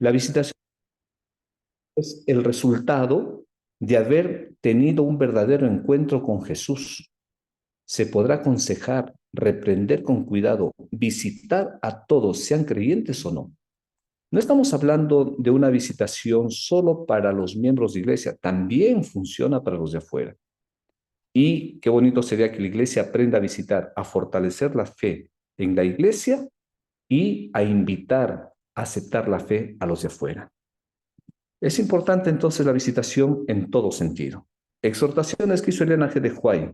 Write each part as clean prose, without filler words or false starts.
La visitación es el resultado de haber tenido un verdadero encuentro con Jesús. Se podrá aconsejar, reprender con cuidado, visitar a todos, sean creyentes o no. No estamos hablando de una visitación solo para los miembros de iglesia, también funciona para los de afuera. Y qué bonito sería que la iglesia aprenda a visitar, a fortalecer la fe en la iglesia y a invitar a aceptar la fe a los de afuera. Es importante entonces la visitación en todo sentido. Exhortaciones que hizo Elena G. de Huay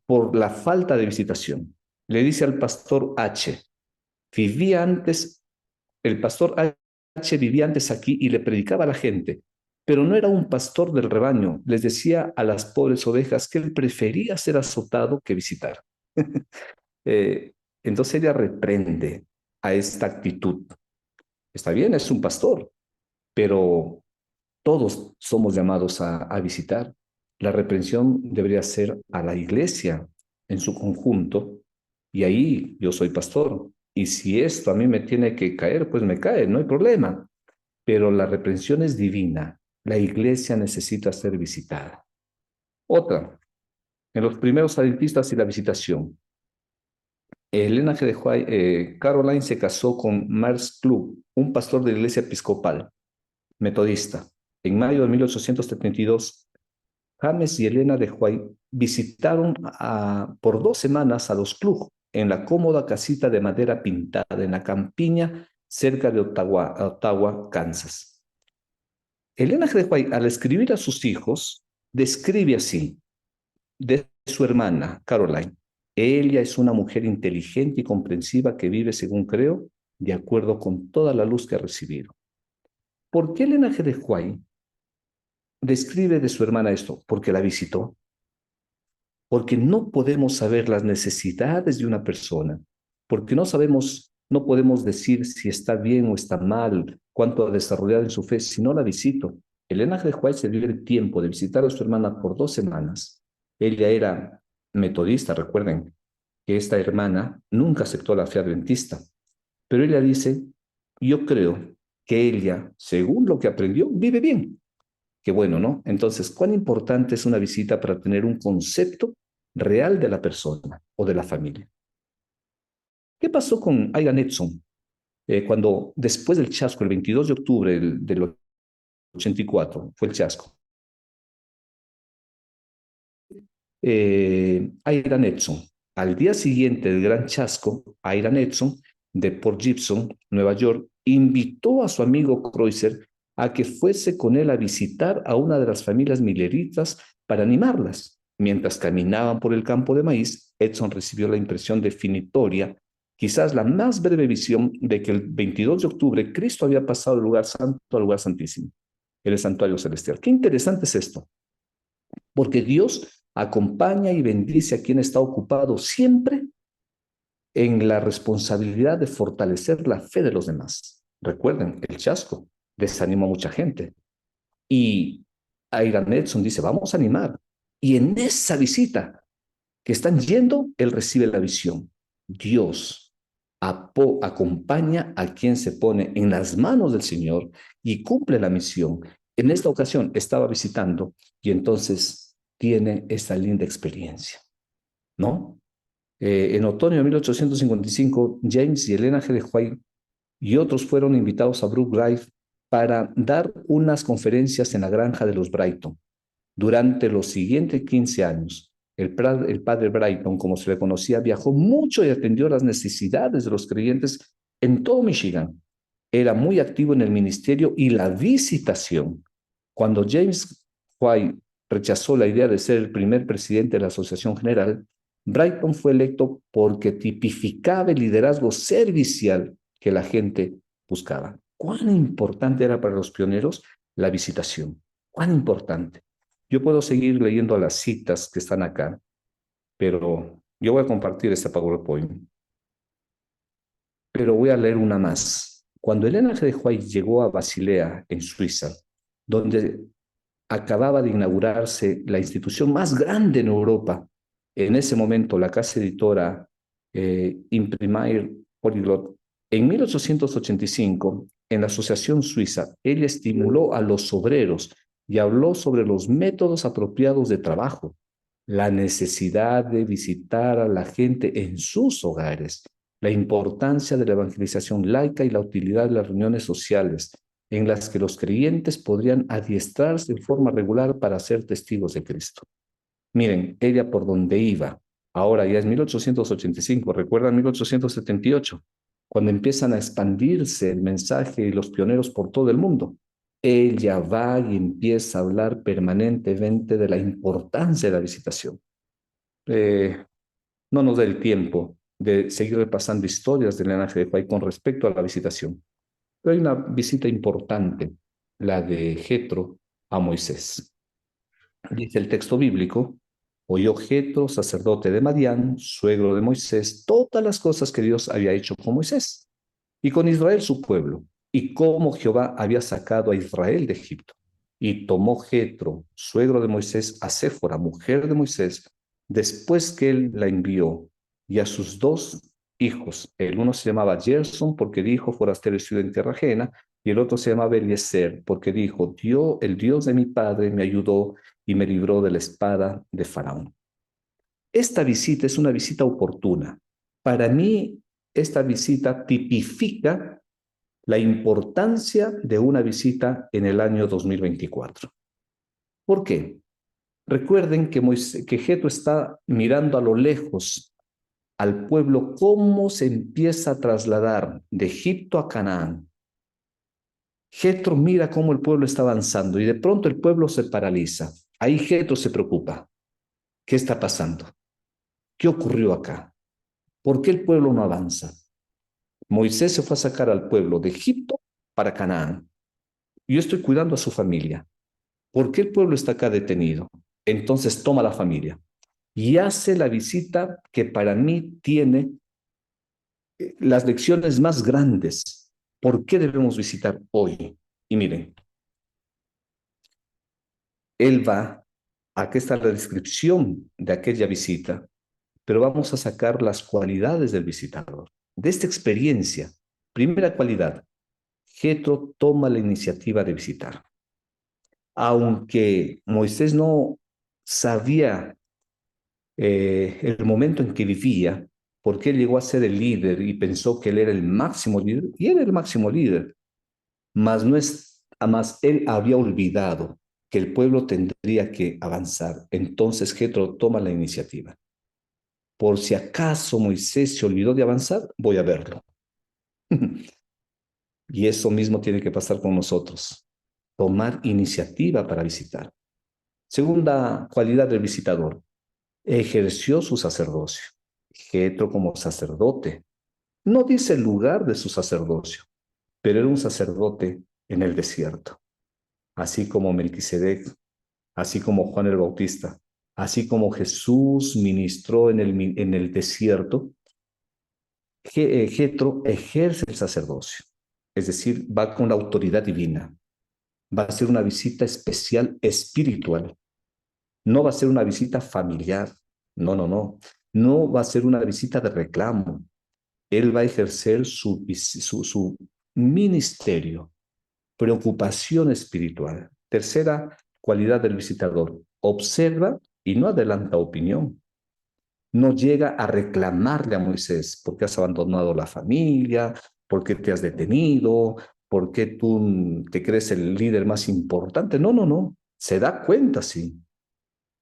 por la falta de visitación. Le dice al pastor H, vivía antes, el pastor H vivía antes aquí y le predicaba a la gente, pero no era un pastor del rebaño. Les decía a las pobres ovejas que él prefería ser azotado que visitar. Eh, entonces ella reprende a esta actitud. Está bien, es un pastor, pero todos somos llamados a visitar. La reprensión debería ser a la iglesia en su conjunto, y ahí yo soy pastor. Y si esto a mí me tiene que caer, pues me cae, no hay problema. Pero la reprensión es divina. La iglesia necesita ser visitada. Otra, en los primeros adventistas y la visitación. El linaje de Huay, Caroline se casó con Mars Club, un pastor de la iglesia episcopal metodista. En mayo de 1872, James y Elena de Huay visitaron por 2 semanas a los Klug en la cómoda casita de madera pintada en la campiña cerca de Ottawa, Kansas. Elena de Huay, al escribir a sus hijos, describe así de su hermana, Caroline. Ella es una mujer inteligente y comprensiva que vive, según creo, de acuerdo con toda la luz que ha recibido. ¿Por qué Elena G. de Huay describe de su hermana esto? Porque la visitó, porque no podemos saber las necesidades de una persona, porque no sabemos, no podemos decir si está bien o está mal, cuánto ha desarrollado en su fe, si no la visito. Elena de White se dio el tiempo de visitar a su hermana por 2 semanas. Ella era metodista, recuerden que esta hermana nunca aceptó la fe adventista, pero ella dice, yo creo que ella, según lo que aprendió, vive bien. Qué bueno, ¿no? Entonces, ¿cuán importante es una visita para tener un concepto real de la persona o de la familia? ¿Qué pasó con Aidan Edson cuando después del chasco, el 22 de octubre del 84, fue el chasco? Aidan Edson, al día siguiente del gran chasco, Aidan Edson, de Port Gibson, Nueva York, invitó a su amigo Kreuzer a que fuese con él a visitar a una de las familias mileritas para animarlas. Mientras caminaban por el campo de maíz, Edson recibió la impresión definitoria, quizás la más breve visión, de que el 22 de octubre Cristo había pasado del lugar santo al lugar santísimo, el santuario celestial. Qué interesante es esto, porque Dios acompaña y bendice a quien está ocupado siempre en la responsabilidad de fortalecer la fe de los demás. Recuerden, el chasco desanimó a mucha gente. Y Aidan Edson dice, vamos a animar. Y en esa visita que están yendo, él recibe la visión. Dios acompaña a quien se pone en las manos del Señor y cumple la misión. En esta ocasión estaba visitando y entonces tiene esta linda experiencia, ¿no? En otoño de 1855, James y Elena G. de White y otros fueron invitados a Brook Drive para dar unas conferencias en la granja de los Brighton. Durante los siguientes 15 años, el padre Brighton, como se le conocía, viajó mucho y atendió las necesidades de los creyentes en todo Michigan. Era muy activo en el ministerio y la visitación. Cuando James White rechazó la idea de ser el primer presidente de la Asociación General, Brighton fue electo porque tipificaba el liderazgo servicial que la gente buscaba. ¿Cuán importante era para los pioneros la visitación? ¿Cuán importante? Yo puedo seguir leyendo las citas que están acá, pero yo voy a compartir esta PowerPoint. Pero voy a leer una más. Cuando Elena G. de White llegó a Basilea, en Suiza, donde acababa de inaugurarse la institución más grande en Europa, en ese momento la casa editora Imprimir Polyglot, en 1885 en la Asociación Suiza, ella estimuló a los obreros y habló sobre los métodos apropiados de trabajo, la necesidad de visitar a la gente en sus hogares, la importancia de la evangelización laica y la utilidad de las reuniones sociales, en las que los creyentes podrían adiestrarse de forma regular para ser testigos de Cristo. Miren, ella por donde iba, ahora ya es 1885, recuerdan 1878, cuando empiezan a expandirse el mensaje y los pioneros por todo el mundo. Ella va y empieza a hablar permanentemente de la importancia de la visitación. Eh, no nos da el tiempo de seguir repasando historias del linaje de Juárez con respecto a la visitación. Pero hay una visita importante, la de Jetro a Moisés. Dice el texto bíblico, oyó Jetro, sacerdote de Madián, suegro de Moisés, todas las cosas que Dios había hecho con Moisés y con Israel su pueblo, y cómo Jehová había sacado a Israel de Egipto. Y tomó Jetro, suegro de Moisés, a Séfora, mujer de Moisés, después que él la envió, y a sus dos hijos. El uno se llamaba Gerson, porque dijo, forastero y ciudad en tierra ajena, y el otro se llamaba Eliezer, porque dijo, Dios, el Dios de mi padre me ayudó y me libró de la espada de Faraón. Esta visita es una visita oportuna. Para mí, esta visita tipifica la importancia de una visita en el año 2024. ¿Por qué? Recuerden que Jetro está mirando a lo lejos al pueblo cómo se empieza a trasladar de Egipto a Canaán. Jetro mira cómo el pueblo está avanzando y de pronto el pueblo se paraliza. Ahí Jetro se preocupa. ¿Qué está pasando? ¿Qué ocurrió acá? ¿Por qué el pueblo no avanza? Moisés se fue a sacar al pueblo de Egipto para Canaán. Yo estoy cuidando a su familia. ¿Por qué el pueblo está acá detenido? Entonces toma la familia y hace la visita que para mí tiene las lecciones más grandes. ¿Por qué debemos visitar hoy? Y miren, él va, aquí está la descripción de aquella visita, pero vamos a sacar las cualidades del visitador. De esta experiencia, primera cualidad, Jetro toma la iniciativa de visitar. Aunque Moisés no sabía el momento en que vivía, porque él llegó a ser el líder y pensó que él era el máximo líder, y él era el máximo líder, mas no es, más él había olvidado que el pueblo tendría que avanzar. Entonces Jetro toma la iniciativa. Por si acaso Moisés se olvidó de avanzar, voy a verlo. Y eso mismo tiene que pasar con nosotros. Tomar iniciativa para visitar. Segunda cualidad del visitador. Ejerció su sacerdocio. Jetro como sacerdote. No dice el lugar de su sacerdocio, pero era un sacerdote en el desierto. Así como Melquisedec, así como Juan el Bautista, así como Jesús ministró en el desierto, Jetro ejerce el sacerdocio, es decir, va con la autoridad divina, va a ser una visita especial espiritual, no va a ser una visita familiar, no va a ser una visita de reclamo, él va a ejercer su ministerio, preocupación espiritual. Tercera cualidad del visitador, observa y no adelanta opinión. No llega a reclamarle a Moisés porque has abandonado la familia, porque te has detenido, porque tú te crees el líder más importante. No. Se da cuenta, sí,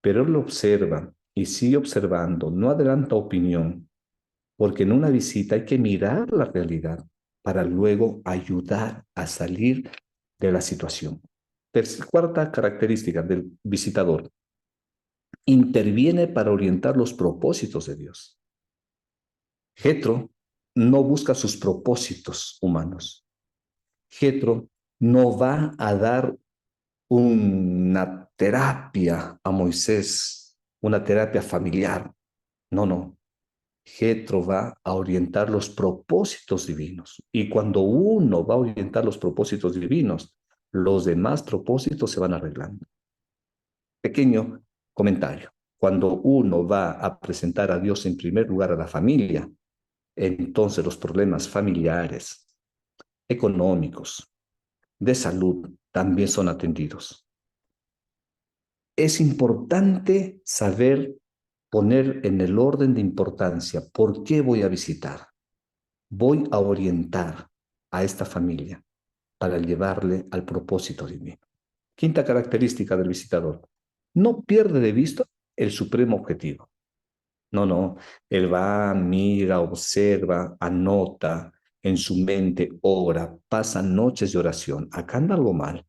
pero él lo observa y sigue observando, no adelanta opinión, porque en una visita hay que mirar la realidad para luego ayudar a salir de la situación. Cuarta característica del visitador, interviene para orientar los propósitos de Dios. Jetro no busca sus propósitos humanos. Jetro no va a dar una terapia a Moisés, una terapia familiar. No. Jetro va a orientar los propósitos divinos. Y cuando uno va a orientar los propósitos divinos, los demás propósitos se van arreglando. Pequeño comentario. Cuando uno va a presentar a Dios en primer lugar a la familia, entonces los problemas familiares, económicos, de salud, también son atendidos. Es importante saber poner en el orden de importancia por qué voy a visitar. Voy a orientar a esta familia para llevarle al propósito divino. Quinta característica del visitador: no pierde de vista el supremo objetivo. No, no, él va, mira, observa, anota, en su mente ora, pasa noches de oración. Acá anda algo mal.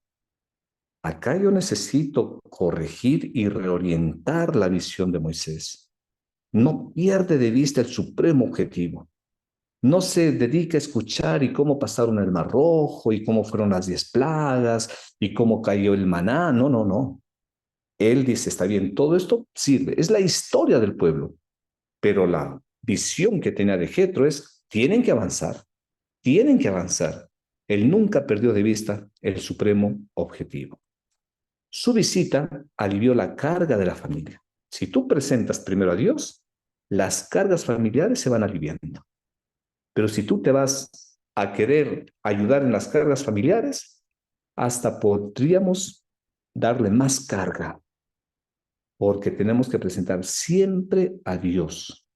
Acá yo necesito corregir y reorientar la visión de Moisés. No pierde de vista el supremo objetivo. No se dedica a escuchar y cómo pasaron el Mar Rojo y cómo fueron las 10 plagas y cómo cayó el maná. No, no, no. Él dice, está bien, todo esto sirve. Es la historia del pueblo, pero la visión que tenía de Jetro es, tienen que avanzar, tienen que avanzar. Él nunca perdió de vista el supremo objetivo. Su visita alivió la carga de la familia. Si tú presentas primero a Dios, las cargas familiares se van aliviando. Pero si tú te vas a querer ayudar en las cargas familiares, hasta podríamos darle más carga, porque tenemos que presentar siempre a Dios,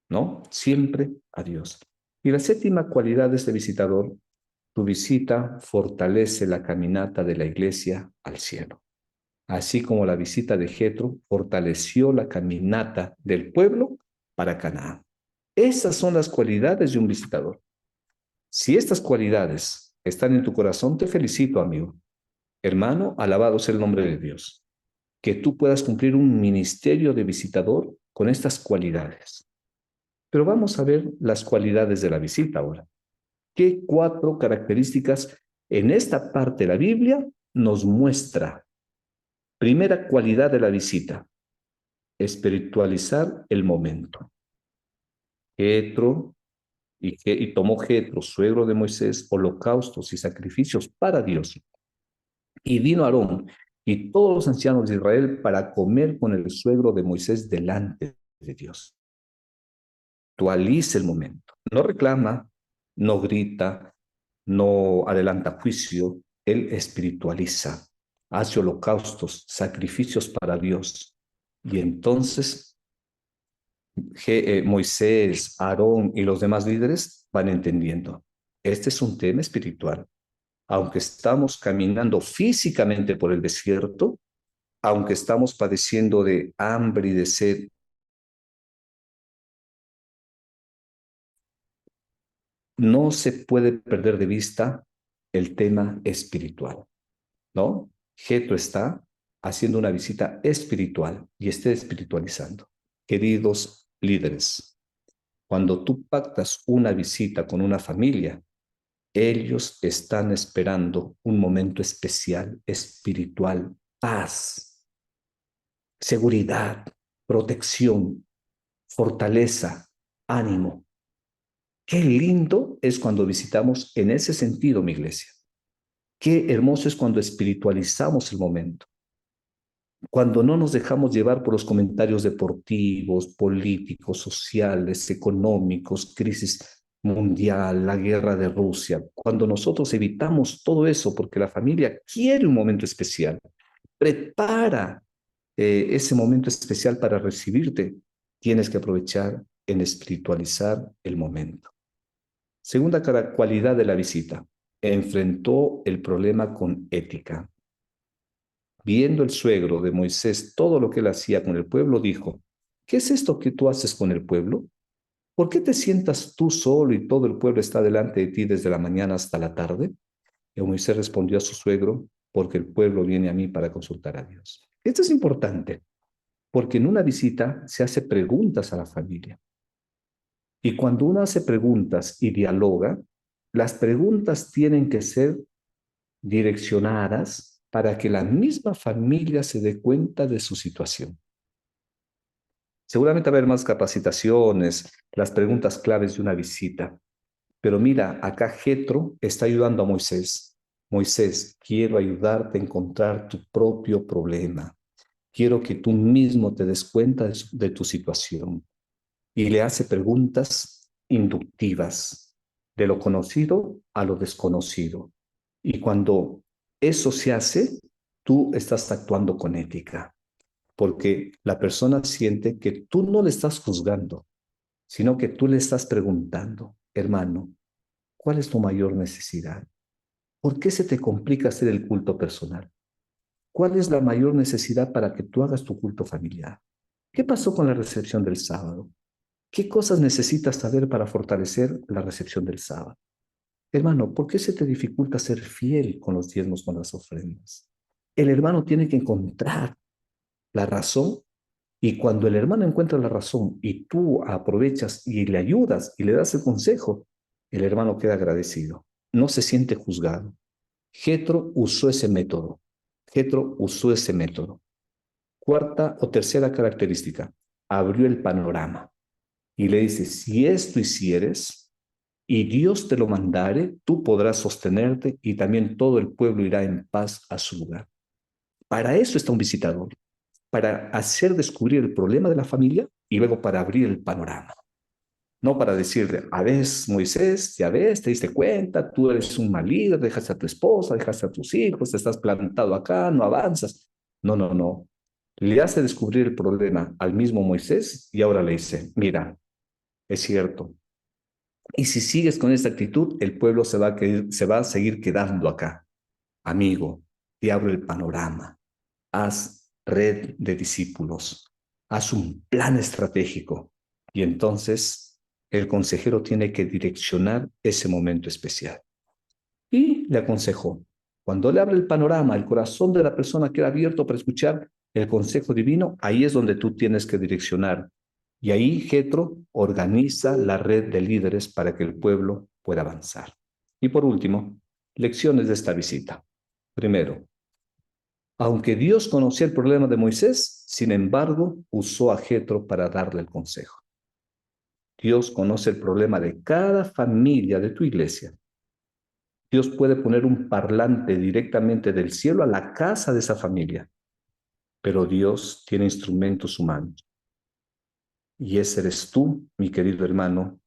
¿no? Siempre a Dios. Y la séptima cualidad de este visitador: tu visita fortalece la caminata de la iglesia al cielo, así como la visita de Jetro fortaleció la caminata del pueblo para Canaán. Esas son las cualidades de un visitador. Si estas cualidades están en tu corazón, te felicito, amigo. Hermano, alabado sea el nombre de Dios. Que tú puedas cumplir un ministerio de visitador con estas cualidades. Pero vamos a ver las cualidades de la visita ahora. ¿Qué cuatro características en esta parte de la Biblia nos muestra? Primera cualidad de la visita: espiritualizar el momento. Jetro y tomó Jetro, suegro de Moisés, holocaustos y sacrificios para Dios. Y vino Aarón y todos los ancianos de Israel para comer con el suegro de Moisés delante de Dios. Actualiza el momento. No reclama, no grita, no adelanta juicio. Él espiritualiza, hace holocaustos, sacrificios para Dios. Y entonces Moisés, Aarón y los demás líderes van entendiendo. Este es un tema espiritual. Aunque estamos caminando físicamente por el desierto, aunque estamos padeciendo de hambre y de sed, no se puede perder de vista el tema espiritual, ¿no? Jetro está haciendo una visita espiritual y está espiritualizando. Queridos líderes, cuando tú pactas una visita con una familia, ellos están esperando un momento especial, espiritual, paz, seguridad, protección, fortaleza, ánimo. Qué lindo es cuando visitamos en ese sentido, mi iglesia. Qué hermoso es cuando espiritualizamos el momento, cuando no nos dejamos llevar por los comentarios deportivos, políticos, sociales, económicos, crisis mundial, la guerra de Rusia, cuando nosotros evitamos todo eso porque la familia quiere un momento especial, prepara ese momento especial para recibirte, tienes que aprovechar en espiritualizar el momento. Segunda cualidad de la visita: enfrentó el problema con ética. Viendo el suegro de Moisés todo lo que él hacía con el pueblo, dijo: ¿qué es esto que tú haces con el pueblo? ¿Por qué te sientas tú solo y todo el pueblo está delante de ti desde la mañana hasta la tarde? Y Moisés respondió a su suegro: porque el pueblo viene a mí para consultar a Dios. Esto es importante, porque en una visita se hace preguntas a la familia. Y cuando uno hace preguntas y dialoga, las preguntas tienen que ser direccionadas para que la misma familia se dé cuenta de su situación. Seguramente va a haber más capacitaciones, las preguntas claves de una visita. Pero mira, acá Jetro está ayudando a Moisés. Moisés, quiero ayudarte a encontrar tu propio problema. Quiero que tú mismo te des cuenta de tu situación. Y le hace preguntas inductivas, de lo conocido a lo desconocido. Y cuando eso se hace, tú estás actuando con ética, porque la persona siente que tú no le estás juzgando, sino que tú le estás preguntando, hermano, ¿cuál es tu mayor necesidad? ¿Por qué se te complica hacer el culto personal? ¿Cuál es la mayor necesidad para que tú hagas tu culto familiar? ¿Qué pasó con la recepción del sábado? ¿Qué cosas necesitas saber para fortalecer la recepción del sábado? Hermano, ¿por qué se te dificulta ser fiel con los diezmos, con las ofrendas? El hermano tiene que encontrar la razón, y cuando el hermano encuentra la razón y tú aprovechas y le ayudas y le das el consejo, el hermano queda agradecido, no se siente juzgado. Jetro usó ese método. Jetro usó ese método. Cuarta o tercera característica, abrió el panorama y le dice, si esto hicieres y Dios te lo mandare, tú podrás sostenerte y también todo el pueblo irá en paz a su lugar. Para eso está un visitador, para hacer descubrir el problema de la familia y luego para abrir el panorama. No para decirle, a ver, Moisés, ya ves, te diste cuenta, tú eres un mal líder, dejaste a tu esposa, dejaste a tus hijos, te estás plantado acá, no avanzas. No, no, no. Le hace descubrir el problema al mismo Moisés y ahora le dice, mira, es cierto. Y si sigues con esta actitud, el pueblo se va a seguir quedando acá. Amigo, te abro el panorama. Haz red de discípulos. Haz un plan estratégico. Y entonces el consejero tiene que direccionar ese momento especial. Y le aconsejó. Cuando le abre el panorama, el corazón de la persona queda abierto para escuchar el consejo divino, ahí es donde tú tienes que direccionar. Y ahí Jetro organiza la red de líderes para que el pueblo pueda avanzar. Y por último, lecciones de esta visita. Primero, aunque Dios conocía el problema de Moisés, sin embargo, usó a Jetro para darle el consejo. Dios conoce el problema de cada familia de tu iglesia. Dios puede poner un parlante directamente del cielo a la casa de esa familia, pero Dios tiene instrumentos humanos. Y ese eres tú, mi querido hermano,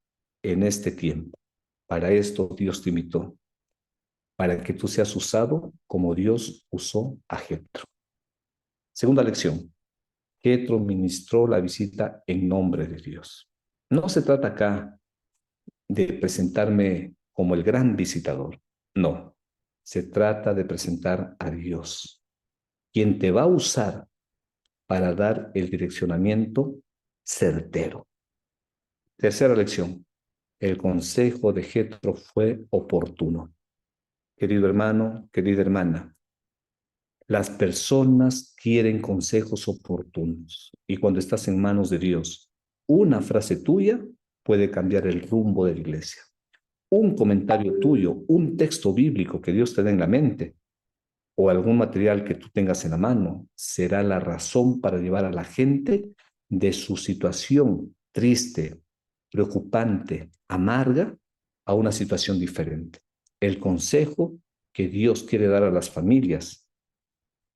en este tiempo. Para esto Dios te invitó, para que tú seas usado como Dios usó a Jetro. Segunda lección. Jetro ministró la visita en nombre de Dios. No se trata acá de presentarme como el gran visitador. No, se trata de presentar a Dios, quien te va a usar para dar el direccionamiento certero. Tercera lección. El consejo de Jetro fue oportuno. Querido hermano, querida hermana, las personas quieren consejos oportunos y cuando estás en manos de Dios, una frase tuya puede cambiar el rumbo de la iglesia. Un comentario tuyo, un texto bíblico que Dios te dé en la mente o algún material que tú tengas en la mano será la razón para llevar a la gente de su situación triste, preocupante, amarga, a una situación diferente. El consejo que Dios quiere dar a las familias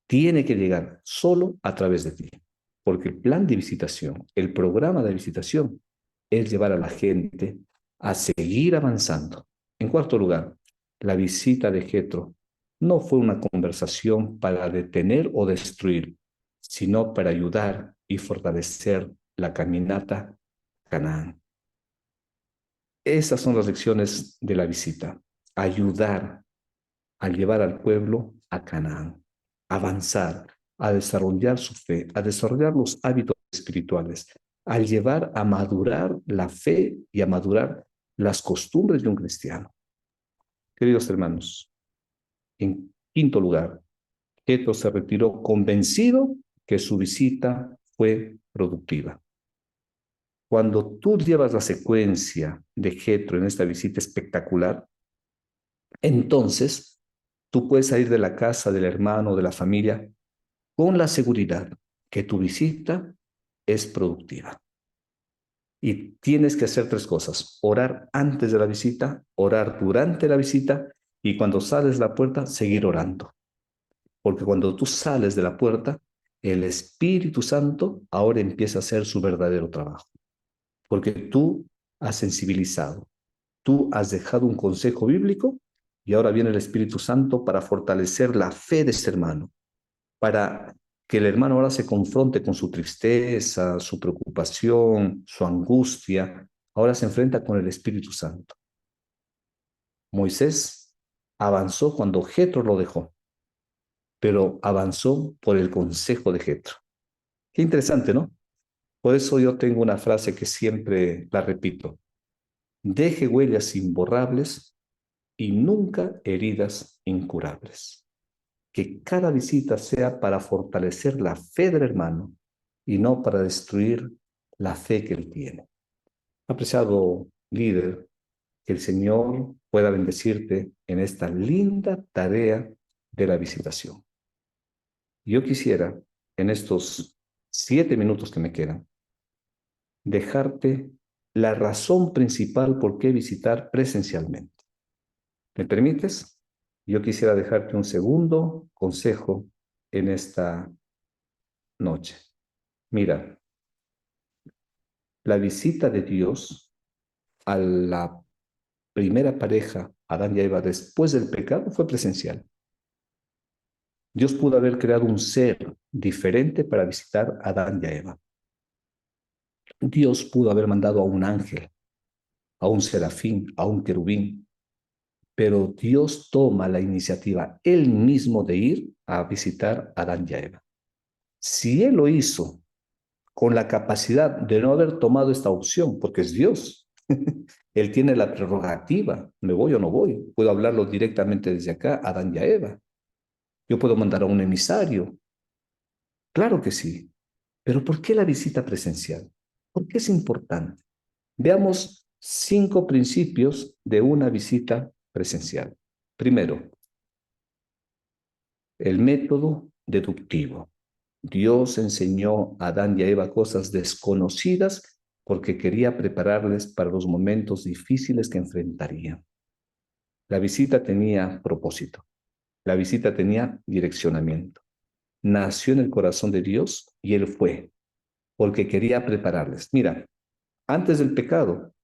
tiene que llegar solo a través de ti, porque el plan de visitación, el programa de visitación, es llevar a la gente a seguir avanzando. En cuarto lugar, la visita de Jetro no fue una conversación para detener o destruir, sino para ayudar y fortalecer la caminata a Canaán. Esas son las lecciones de la visita. Ayudar a llevar al pueblo a Canaán, avanzar, a desarrollar su fe, a desarrollar los hábitos espirituales, al llevar a madurar la fe y a madurar las costumbres de un cristiano. Queridos hermanos, en quinto lugar, Jetro se retiró convencido que su visita fue productiva. Cuando tú llevas la secuencia de Jetro en esta visita espectacular, entonces tú puedes salir de la casa del hermano o de la familia con la seguridad que tu visita es productiva. Y tienes que hacer tres cosas: orar antes de la visita, orar durante la visita y cuando sales de la puerta, seguir orando. Porque cuando tú sales de la puerta, el Espíritu Santo ahora empieza a hacer su verdadero trabajo. Porque tú has sensibilizado, Tú has dejado un consejo bíblico y ahora viene el Espíritu Santo para fortalecer la fe de este hermano, para que el hermano ahora se confronte con su tristeza, su preocupación, su angustia. Ahora se enfrenta con el Espíritu Santo. Moisés avanzó cuando Jetro lo dejó, pero avanzó por el consejo de Jetro. Qué interesante, ¿no? Por eso yo tengo una frase que siempre la repito. Deje huellas imborrables y nunca heridas incurables. Que cada visita sea para fortalecer la fe del hermano y no para destruir la fe que él tiene. Apreciado líder, que el Señor pueda bendecirte en esta linda tarea de la visitación. Yo quisiera, en estos 7 minutos que me quedan, dejarte la razón principal por qué visitar presencialmente. ¿Me permites? Yo quisiera dejarte un segundo consejo en esta noche. Mira, la visita de Dios a la primera pareja, Adán y Eva, después del pecado, fue presencial. Dios pudo haber creado un ser diferente para visitar a Adán y a Eva. Dios pudo haber mandado a un ángel, a un serafín, a un querubín, pero Dios toma la iniciativa él mismo de ir a visitar a Adán y a Eva. Si él lo hizo con la capacidad de no haber tomado esta opción, porque es Dios, él tiene la prerrogativa, me voy o no voy, puedo hablarlo directamente desde acá a Adán y a Eva, yo puedo mandar a un emisario, claro que sí, pero ¿por qué la visita presencial? ¿Por qué es importante? Veamos 5 principios de una visita presencial. Primero, el método deductivo. Dios enseñó a Adán y a Eva cosas desconocidas porque quería prepararles para los momentos difíciles que enfrentarían. La visita tenía propósito, la visita tenía direccionamiento. Nació en el corazón de Dios y Él fue, porque quería prepararles. Mira, antes del pecado,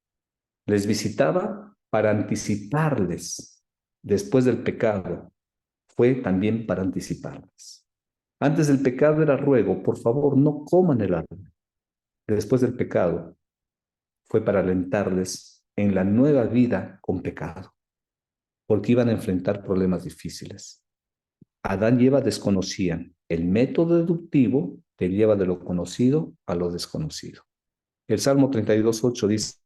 les visitaba para anticiparles. Después del pecado, fue también para anticiparles. Antes del pecado era ruego, por favor, no coman el árbol. Después del pecado, fue para alentarles en la nueva vida con pecado, porque iban a enfrentar problemas difíciles. Adán y Eva desconocían. El método deductivo te lleva de lo conocido a lo desconocido. El Salmo 32:8 dice,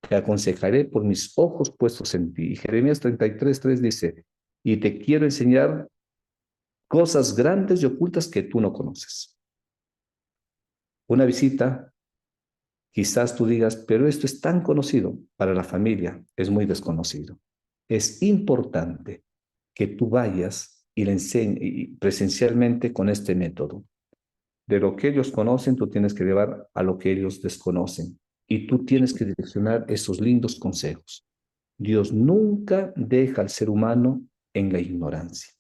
te aconsejaré por mis ojos puestos en ti. Y Jeremías 33:3 dice, y te quiero enseñar cosas grandes y ocultas que tú no conoces. Una visita, quizás tú digas, pero esto es tan conocido. Para la familia es muy desconocido. Es importante que tú vayas y le enseñes presencialmente con este método. De lo que ellos conocen, tú tienes que llevar a lo que ellos desconocen. Y tú tienes que direccionar esos lindos consejos. Dios nunca deja al ser humano en la ignorancia.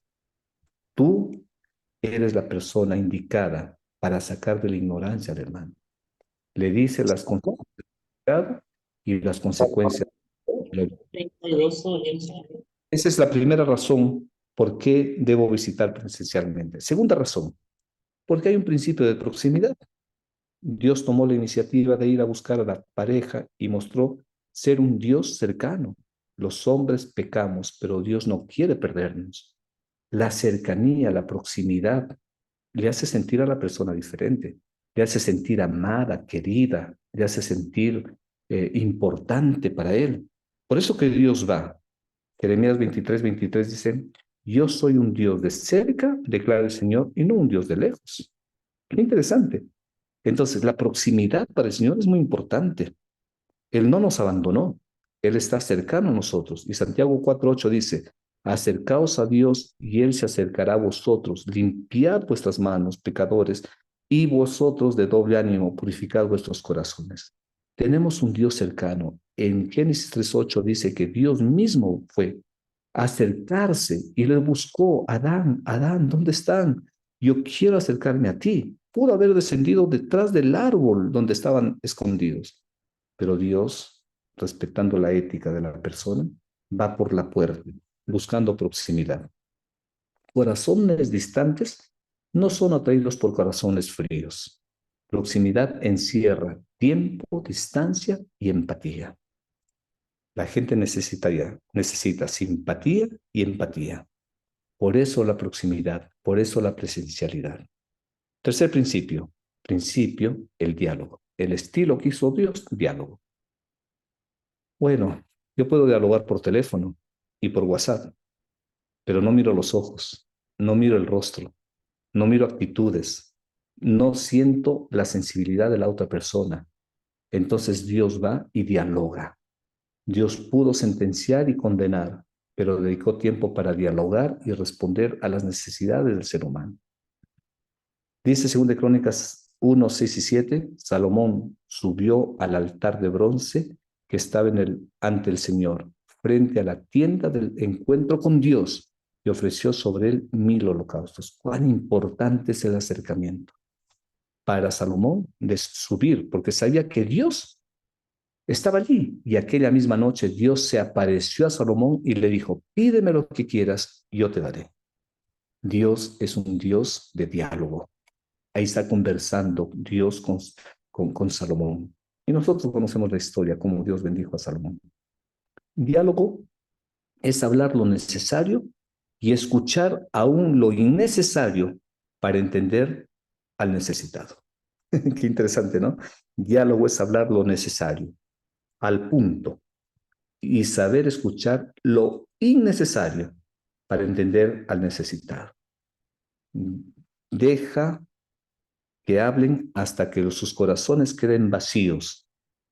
Tú eres la persona indicada para sacar de la ignorancia al hermano. Le dice las consecuencias y las consecuencias. Esa es la primera razón por qué debo visitar presencialmente. Segunda razón, porque hay un principio de proximidad. Dios tomó la iniciativa de ir a buscar a la pareja y mostró ser un Dios cercano. Los hombres pecamos, pero Dios no quiere perdernos. La cercanía, la proximidad, le hace sentir a la persona diferente, le hace sentir amada, querida, le hace sentir importante para él. Por eso que Dios va. Jeremías 23:23 dice, yo soy un Dios de cerca, declara el Señor, y no un Dios de lejos. Qué interesante. Entonces, la proximidad para el Señor es muy importante. Él no nos abandonó, Él está cercano a nosotros. Y Santiago 4:8 dice, acercaos a Dios y Él se acercará a vosotros. Limpiad vuestras manos, pecadores, y vosotros de doble ánimo, purificad vuestros corazones. Tenemos un Dios cercano. En Génesis 3:8 dice que Dios mismo fue a acercarse y le buscó, Adán, Adán, ¿dónde están? Yo quiero acercarme a ti. Pudo haber descendido detrás del árbol donde estaban escondidos, pero Dios, respetando la ética de la persona, va por la puerta, buscando proximidad. Corazones distantes no son atraídos por corazones fríos. Proximidad encierra tiempo, distancia y empatía. La gente necesita simpatía y empatía. Por eso la proximidad, por eso la presencialidad. Tercer principio, el diálogo. El estilo que hizo Dios, diálogo. Bueno, yo puedo dialogar por teléfono y por WhatsApp, pero no miro los ojos, no miro el rostro, no miro actitudes, no siento la sensibilidad de la otra persona. Entonces Dios va y dialoga. Dios pudo sentenciar y condenar, pero dedicó tiempo para dialogar y responder a las necesidades del ser humano. Dice 2 Crónicas 1, 6 y 7, Salomón subió al altar de bronce que estaba ante el Señor, frente a la tienda del encuentro con Dios, y ofreció sobre él 1000 holocaustos. Cuán importante es el acercamiento para Salomón de subir, porque sabía que Dios estaba allí. Y aquella misma noche Dios se apareció a Salomón y le dijo, pídeme lo que quieras, yo te daré. Dios es un Dios de diálogo. Ahí está conversando Dios con Salomón. Y nosotros conocemos la historia, cómo Dios bendijo a Salomón. Diálogo es hablar lo necesario y escuchar aún lo innecesario para entender al necesitado. Qué interesante, ¿no? Diálogo es hablar lo necesario, al punto, y saber escuchar lo innecesario para entender al necesitado. Deja que hablen hasta que sus corazones queden vacíos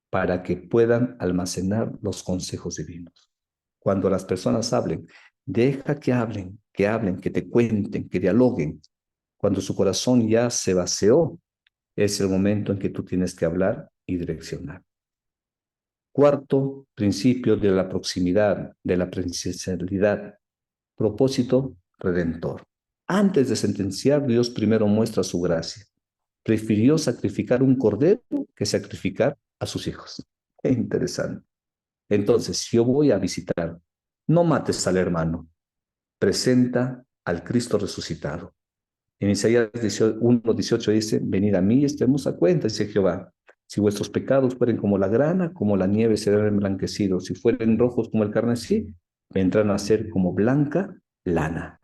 para que puedan almacenar los consejos divinos. Cuando las personas hablen, deja que hablen, que te cuenten, que dialoguen. Cuando su corazón ya se vació, es el momento en que tú tienes que hablar y direccionar. Cuarto principio de la proximidad, de la presencialidad, propósito redentor. Antes de sentenciar, Dios primero muestra su gracia. Prefirió sacrificar un cordero que sacrificar a sus hijos. Qué interesante. Entonces, si yo voy a visitar, no mates al hermano, presenta al Cristo resucitado. En Isaías 1:18 dice, venid a mí y estemos a cuenta, dice Jehová. Si vuestros pecados fueren como la grana, como la nieve serán emblanquecidos. Si fueren rojos como el carmesí, vendrán a ser como blanca lana.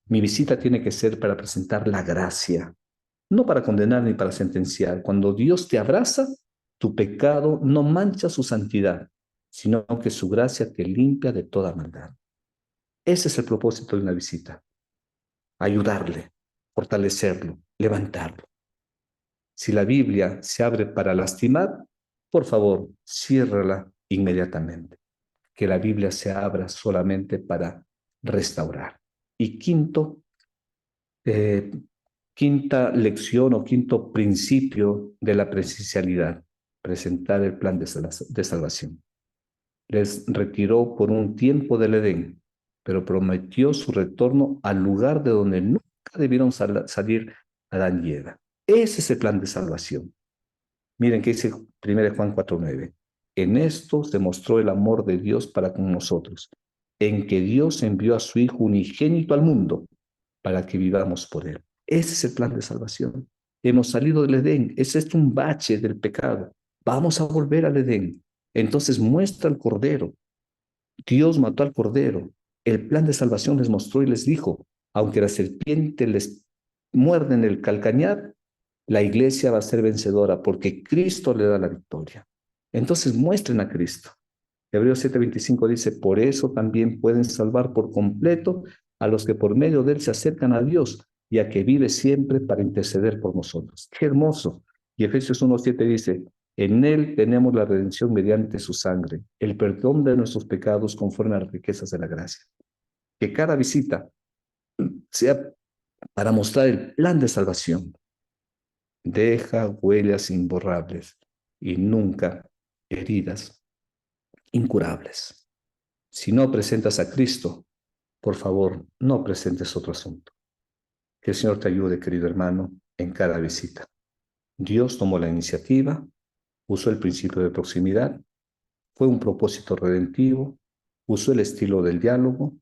Mi visita tiene que ser para presentar la gracia, no para condenar ni para sentenciar. Cuando Dios te abraza, tu pecado no mancha su santidad, sino que su gracia te limpia de toda maldad. Ese es el propósito de una visita, ayudarle, fortalecerlo, levantarlo. Si la Biblia se abre para lastimar, por favor, ciérrala inmediatamente. Que la Biblia se abra solamente para restaurar. Y eh, quinta lección o quinto principio de la presencialidad, presentar el plan de salvación. Les retiró por un tiempo del Edén, pero prometió su retorno al lugar de donde nunca debieron salir Adán y Eva. Ese es el plan de salvación. Miren qué dice 1 Juan 4:9. En esto se mostró el amor de Dios para con nosotros, en que Dios envió a su Hijo unigénito al mundo para que vivamos por él. Ese es el plan de salvación. Hemos salido del Edén. Es esto un bache del pecado. Vamos a volver al Edén. Entonces muestra el Cordero. Dios mató al Cordero. El plan de salvación les mostró y les dijo, aunque la serpiente les muerde en el calcañar, la iglesia va a ser vencedora porque Cristo le da la victoria. Entonces muestren a Cristo. Hebreos 7:25 dice, por eso también pueden salvar por completo a los que por medio de él se acercan a Dios, ya que vive siempre para interceder por nosotros. Qué hermoso. Y Efesios 1:7 dice, en él tenemos la redención mediante su sangre, el perdón de nuestros pecados conforme a las riquezas de la gracia. Que cada visita sea para mostrar el plan de salvación. Deja huellas imborrables y nunca heridas incurables. Si no presentas a Cristo, por favor, no presentes otro asunto. Que el Señor te ayude, querido hermano, en cada visita. Dios tomó la iniciativa, usó el principio de proximidad, fue un propósito redentivo, usó el estilo del diálogo,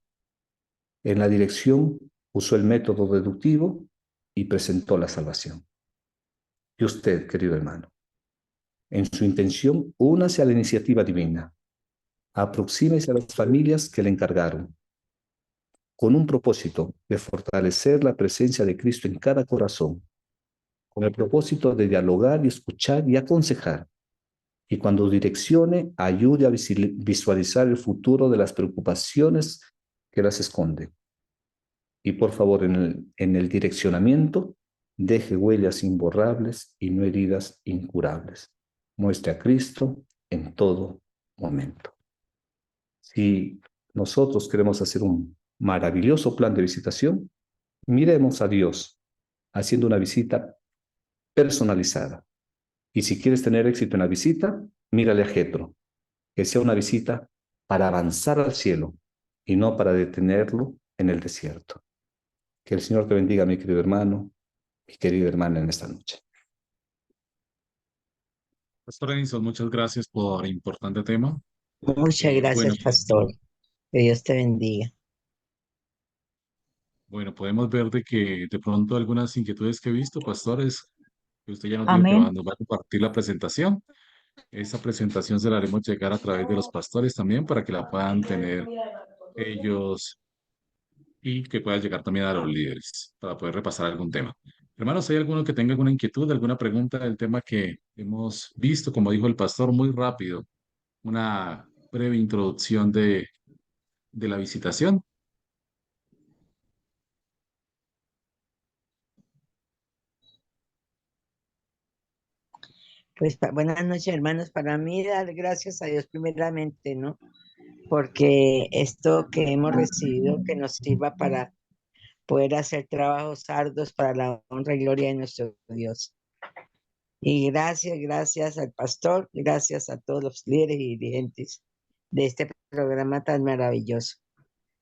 en la dirección usó el método deductivo y presentó la salvación. Y usted, querido hermano, en su intención, únase a la iniciativa divina, aproxímese a las familias que le encargaron, con un propósito de fortalecer la presencia de Cristo en cada corazón, con el propósito de dialogar y escuchar y aconsejar. Y cuando direccione, ayude a visualizar el futuro de las preocupaciones que las esconden. Y por favor, en el direccionamiento, deje huellas imborrables y no heridas incurables. Muestre a Cristo en todo momento. Si nosotros queremos hacer un maravilloso plan de visitación, miremos a Dios haciendo una visita personalizada. Y si quieres tener éxito en la visita, mírale a Jetro, que sea una visita para avanzar al cielo y no para detenerlo en el desierto. Que el Señor te bendiga, mi querido hermano, mi querida hermana, en esta noche. Pastor Edison, muchas gracias por el importante tema. Muchas Bueno, gracias, pastor. Que Dios te bendiga. bueno, podemos ver de que de pronto algunas inquietudes que he visto, pastores, que usted ya nos dijo que Amén. nos va a compartir la presentación. Esa presentación se la haremos llegar a través de los pastores también para que la puedan tener ellos y que pueda llegar también a los líderes para poder repasar algún tema. Hermanos, ¿hay alguno que tenga alguna inquietud, alguna pregunta del tema que hemos visto? Como dijo el pastor, muy rápido, una breve introducción de la visitación. Pues buenas noches, hermanos. Para mí, dar gracias a Dios primeramente, ¿no? Porque esto que hemos recibido, que nos sirva para poder hacer trabajos arduos para la honra y gloria de nuestro Dios. Y gracias al pastor, gracias a todos los líderes y dirigentes de este programa tan maravilloso.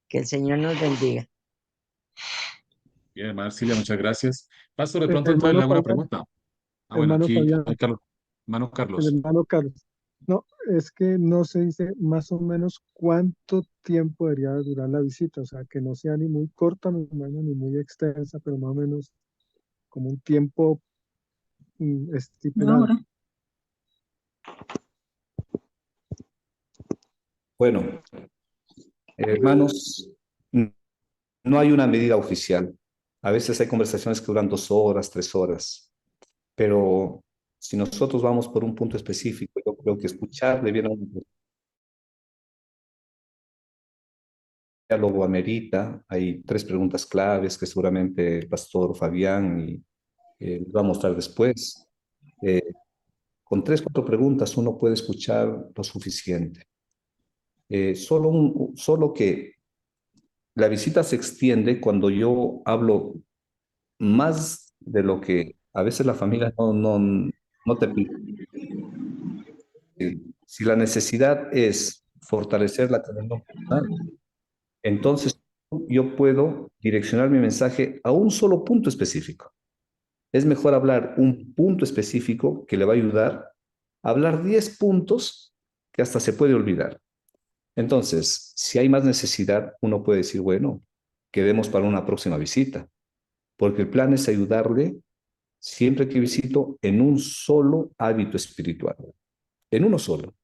Que el Señor nos bendiga. Bien, Marcilia, muchas gracias. Pastor, de pronto entonces le Hermano hago una Fabián, pregunta. Ah, bueno, hermano aquí, Fabián, Carlos. Hermano el Carlos. hermano Carlos. No, es que no se dice más o menos cuánto tiempo debería durar la visita, o sea, que no sea ni muy corta, mi hermano, ni muy extensa, pero más o menos como un tiempo Una estipulado. hora. Bueno, hermanos, no hay una medida oficial. A veces hay conversaciones que duran 2 horas, 3 horas, pero si nosotros vamos por un punto específico, yo creo que escuchar debiera un diálogo amerita. Hay 3 preguntas claves que seguramente el pastor Fabián les va a mostrar después. Eh, con 3, 4 preguntas uno puede escuchar lo suficiente. Solo que la visita se extiende cuando yo hablo más de lo que a veces la familia no te pide. Si la necesidad es fortalecer la comunión personal, entonces yo puedo direccionar mi mensaje a un solo punto específico. Es mejor hablar un punto específico que le va a ayudar a hablar 10 puntos que hasta se puede olvidar. Entonces, si hay más necesidad, uno puede decir, bueno, quedemos para una próxima visita, porque el plan es ayudarle siempre que visito en un solo hábito espiritual, en uno solo.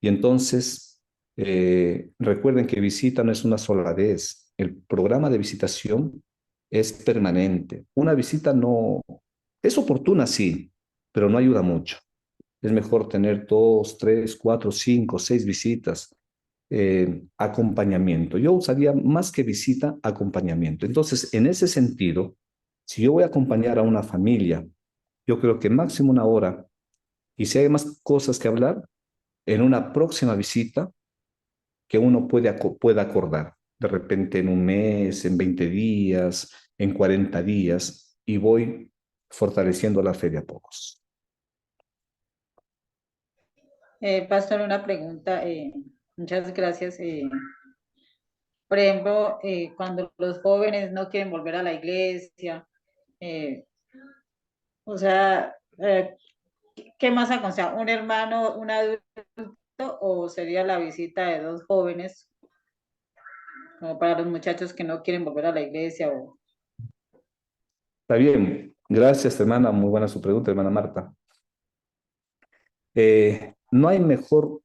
Y entonces, recuerden que visita no es una sola vez. El programa de visitación es permanente. Una visita no es oportuna, sí, pero no ayuda mucho. Es mejor tener 2, 3, 4, 5, 6 visitas. Acompañamiento. Yo usaría más que visita, acompañamiento. Entonces, en ese sentido, si yo voy a acompañar a una familia, yo creo que máximo una hora, y si hay más cosas que hablar, en una próxima visita que uno pueda acordar, de repente en un mes, en 20 días, en 40 días, y voy fortaleciendo la fe de a pocos. Pastor, una pregunta. Muchas gracias. Por ejemplo, cuando los jóvenes no quieren volver a la iglesia, eh, O sea, ¿qué más aconseja? ¿Un hermano, un adulto o sería la visita de dos jóvenes, como para los muchachos que no quieren volver a la iglesia? O... Está bien. Gracias, hermana. Muy buena su pregunta, hermana Marta. No hay mejor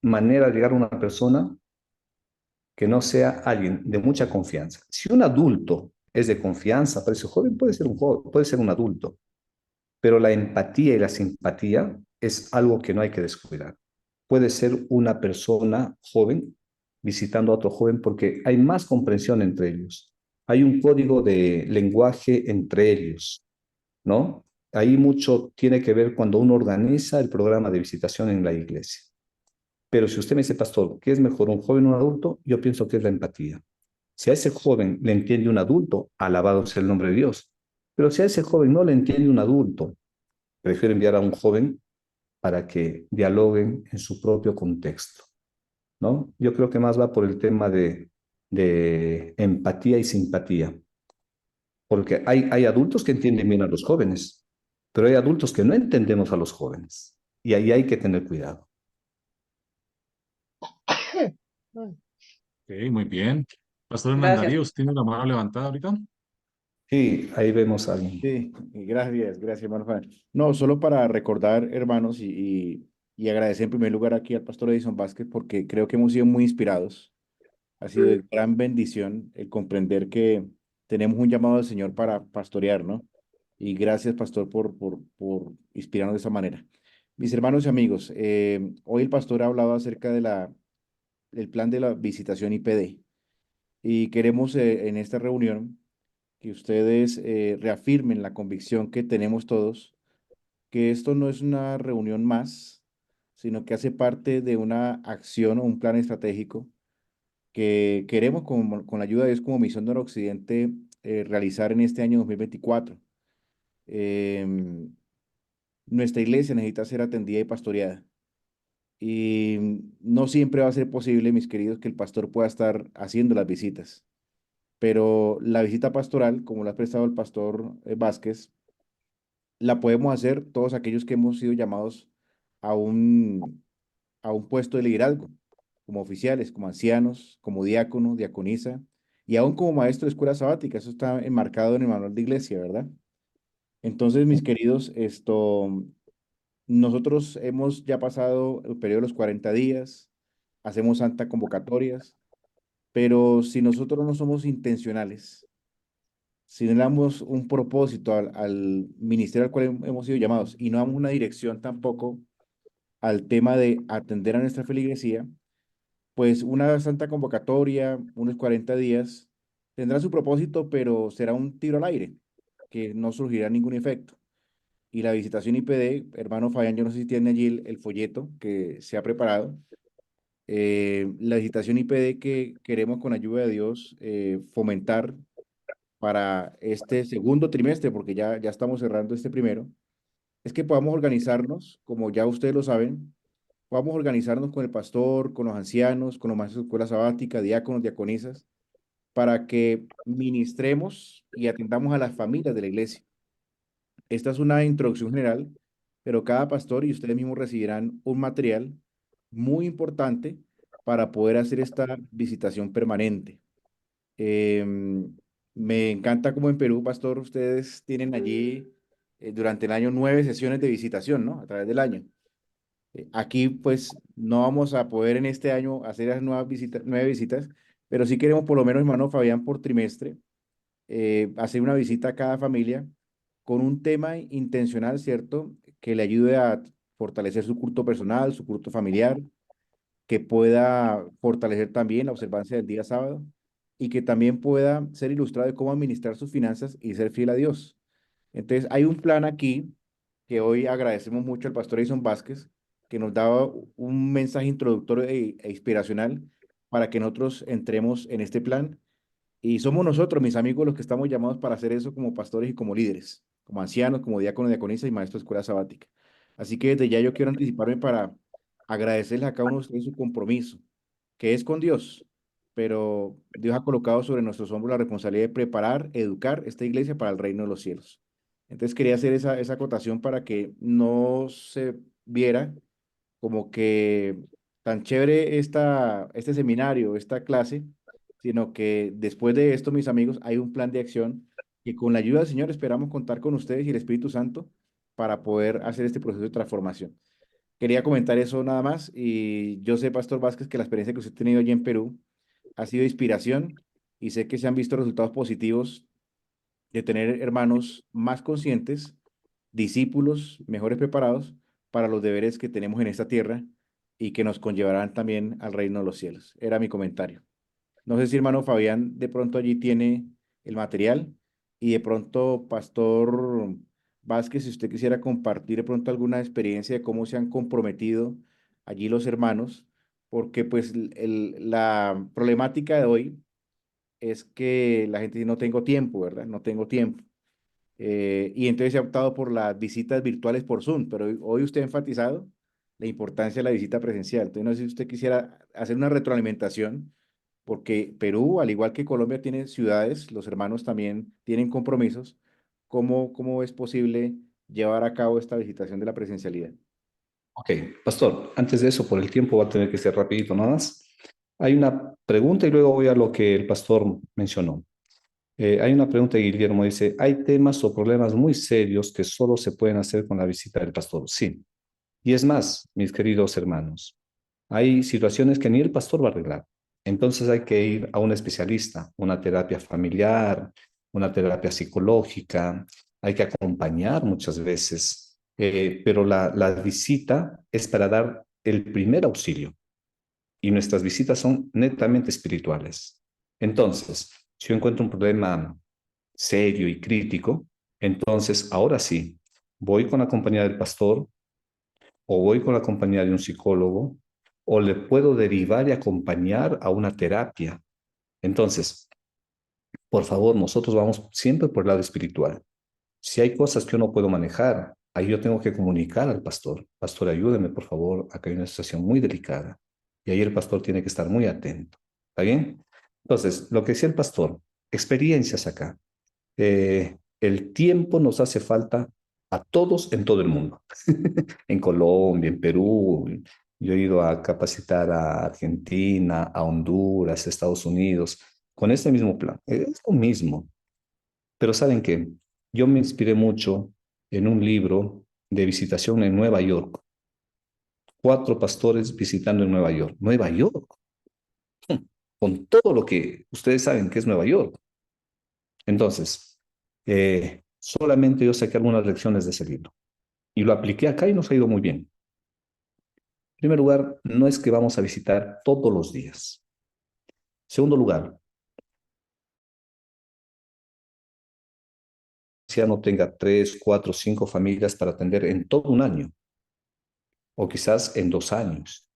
manera de llegar a una persona que no sea alguien de mucha confianza. Si un adulto es de confianza para ese joven, puede ser un joven, puede ser un adulto, pero la empatía y la simpatía es algo que no hay que descuidar. Puede ser una persona joven visitando a otro joven porque hay más comprensión entre ellos. Hay un código de lenguaje entre ellos, ¿no? Ahí mucho tiene que ver cuando uno organiza el programa de visitación en la iglesia. Pero si usted me dice, pastor, ¿qué es mejor, un joven o un adulto? Yo pienso que es la empatía. Si a ese joven le entiende un adulto, alabado sea el nombre de Dios. Pero si a ese joven no le entiende un adulto, prefiero enviar a un joven para que dialoguen en su propio contexto, ¿no? Yo creo que más va por el tema de empatía y simpatía, porque hay adultos que entienden bien a los jóvenes, pero hay adultos que no entendemos a los jóvenes, y ahí hay que tener cuidado. Ok, muy bien. Pastor Hernán Gracias. Darío, ¿usted tiene la mano levantada ahorita? Sí, ahí vemos a alguien. Sí, gracias, hermano Juan. No, solo para recordar, hermanos, y agradecer en primer lugar aquí al pastor Edison Vázquez, porque creo que hemos sido muy inspirados. Ha sido de gran bendición el comprender que tenemos un llamado del Señor para pastorear, ¿no? Y gracias, pastor, por inspirarnos de esa manera. Mis hermanos y amigos, hoy el pastor ha hablado acerca del plan de la visitación IPD y queremos en esta reunión que ustedes reafirmen la convicción que tenemos todos, que esto no es una reunión más, sino que hace parte de una acción o un plan estratégico que queremos con la ayuda de Dios como Misión Noroccidente realizar en este año 2024. Nuestra iglesia necesita ser atendida y pastoreada. Y no siempre va a ser posible, mis queridos, que el pastor pueda estar haciendo las visitas. Pero la visita pastoral, como la ha prestado el pastor Vázquez, la podemos hacer todos aquellos que hemos sido llamados a a un puesto de liderazgo, como oficiales, como ancianos, como diácono, diaconisa, y aún como maestro de escuela sabática. Eso está enmarcado en el manual de iglesia, ¿verdad? Entonces, mis queridos, nosotros hemos ya pasado el periodo de los 40 días, hacemos santa convocatorias, pero si nosotros no somos intencionales, si no le damos un propósito al ministerio al cual hemos sido llamados y no damos una dirección tampoco al tema de atender a nuestra feligresía, pues una santa convocatoria, unos 40 días, tendrá su propósito, pero será un tiro al aire, que no surgirá ningún efecto. Y la visitación IPD, hermano Fabián, yo no sé si tiene allí el folleto que se ha preparado. La visitación IPD que queremos con ayuda de Dios fomentar para este segundo trimestre, porque ya estamos cerrando este primero, es que podamos organizarnos, como ya ustedes lo saben, podamos organizarnos con el pastor, con los ancianos, con los maestros de escuela sabática, diáconos, diaconisas, para que ministremos y atendamos a las familias de la iglesia. Esta es una introducción general, pero cada pastor y ustedes mismos recibirán un material muy importante para poder hacer esta visitación permanente. Em, Me encanta como en Perú, pastor, ustedes tienen allí durante el año 9 sesiones de visitación, ¿no? A través del año. Aquí, pues, no vamos a poder en este año hacer las 9 visitas, pero sí queremos, por lo menos, hermano Fabián, por trimestre, hacer una visita a cada familia con un tema intencional, ¿cierto? Que le ayude a fortalecer su culto personal, su culto familiar, que pueda fortalecer también la observancia del día sábado y que también pueda ser ilustrado de cómo administrar sus finanzas y ser fiel a Dios. Entonces, hay un plan aquí que hoy agradecemos mucho al pastor Edson Vázquez, que nos daba un mensaje introductorio e inspiracional para que nosotros entremos en este plan. Y somos nosotros, mis amigos, los que estamos llamados para hacer eso como pastores y como líderes, como ancianos, como diáconos, diaconisas y maestros de escuela sabática. Así que desde ya yo quiero anticiparme para agradecerles a cada uno de ustedes su compromiso, que es con Dios, pero Dios ha colocado sobre nuestros hombros la responsabilidad de preparar, educar esta iglesia para el reino de los cielos. Entonces quería hacer esa acotación para que no se viera como que tan chévere este seminario, esta clase, sino que después de esto, mis amigos, hay un plan de acción y con la ayuda del Señor esperamos contar con ustedes y el Espíritu Santo para poder hacer este proceso de transformación. Quería comentar eso nada más y yo sé, Pastor Vázquez, que la experiencia que usted ha tenido allí en Perú ha sido inspiración y sé que se han visto resultados positivos de tener hermanos más conscientes, discípulos mejores preparados para los deberes que tenemos en esta tierra y que nos conllevarán también al reino de los cielos. Era mi comentario. No sé si hermano Fabián de pronto allí tiene el material y de pronto Pastor Vázquez, si usted quisiera compartir de pronto alguna experiencia de cómo se han comprometido allí los hermanos, porque pues la problemática de hoy es que la gente dice no tengo tiempo, ¿verdad? No tengo tiempo. Y entonces se ha optado por las visitas virtuales por Zoom, pero hoy usted ha enfatizado la importancia de la visita presencial. Entonces, no sé si usted quisiera hacer una retroalimentación, porque Perú, al igual que Colombia, tiene ciudades, los hermanos también tienen compromisos. ¿Cómo es posible llevar a cabo esta visitación de la presencialidad? Ok, pastor, antes de eso, por el tiempo va a tener que ser rapidito nada más. Hay una pregunta y luego voy a lo que el pastor mencionó. Hay una pregunta de Guillermo, dice, ¿hay temas o problemas muy serios que solo se pueden hacer con la visita del pastor? Sí. Y es más, mis queridos hermanos, hay situaciones que ni el pastor va a arreglar. Entonces hay que ir a un especialista, una terapia familiar, una terapia psicológica, hay que acompañar muchas veces, pero la visita es para dar el primer auxilio y nuestras visitas son netamente espirituales. Entonces, si yo encuentro un problema serio y crítico, entonces ahora sí, voy con la compañía del pastor o voy con la compañía de un psicólogo o le puedo derivar y acompañar a una terapia. Entonces, por favor, nosotros vamos siempre por el lado espiritual. Si hay cosas que yo no puedo manejar, ahí yo tengo que comunicar al pastor. Pastor, ayúdeme, por favor, acá hay una situación muy delicada. Y ahí el pastor tiene que estar muy atento. ¿Está bien? Entonces, lo que decía el pastor, experiencias acá. El tiempo nos hace falta a todos en todo el mundo. En Colombia, en Perú. Yo he ido a capacitar a Argentina, a Honduras, a Estados Unidos, con este mismo plan. Es lo mismo. Pero ¿saben qué? Yo me inspiré mucho en un libro de visitación en Nueva York. 4 pastores visitando en Nueva York. Nueva York, con todo lo que ustedes saben que es Nueva York. Entonces, solamente yo saqué algunas lecciones de ese libro y lo apliqué acá y nos ha ido muy bien. En primer lugar, no es que vamos a visitar todos los días. Segundo lugar, ya no tenga 3, 4, 5 familias para atender en todo un año o quizás en 2 años.